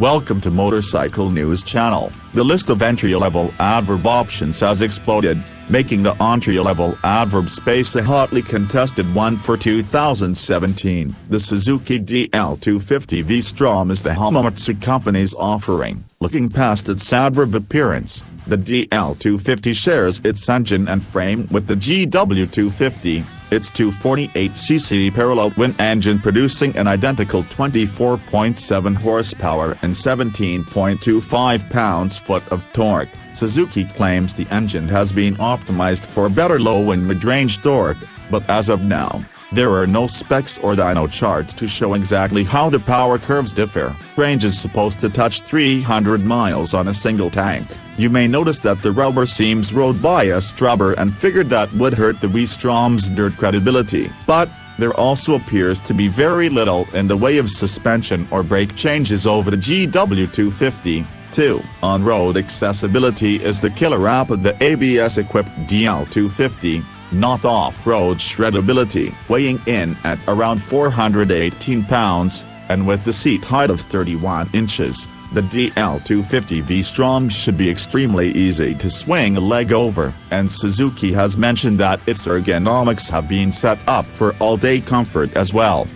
Welcome to Motorcycle News Channel. The list of entry-level adverb options has exploded, making the entry-level adverb space a hotly contested one for 2017. The Suzuki DL250 V-Strom is the Hamamatsu company's offering. Looking past its adverb appearance, the DL250 shares its engine and frame with the GW250. Its 248cc parallel twin engine producing an identical 24.7 horsepower and 17.25 pounds-foot of torque. Suzuki claims the engine has been optimized for better low and mid-range torque, but as of now, there are no specs or dyno charts to show exactly how the power curves differ. Range is supposed to touch 300 miles on a single tank. You may notice that the rubber seems road biased rubber and figured that would hurt the V-Strom's dirt credibility. But there also appears to be very little in the way of suspension or brake changes over the GW250. 2. On-road accessibility is the killer app of the ABS-equipped DL250. Not off-road shreddability. Weighing in at around 418 pounds, and with the seat height of 31 inches, the DL250 V-Strom should be extremely easy to swing a leg over, and Suzuki has mentioned that its ergonomics have been set up for all-day comfort as well.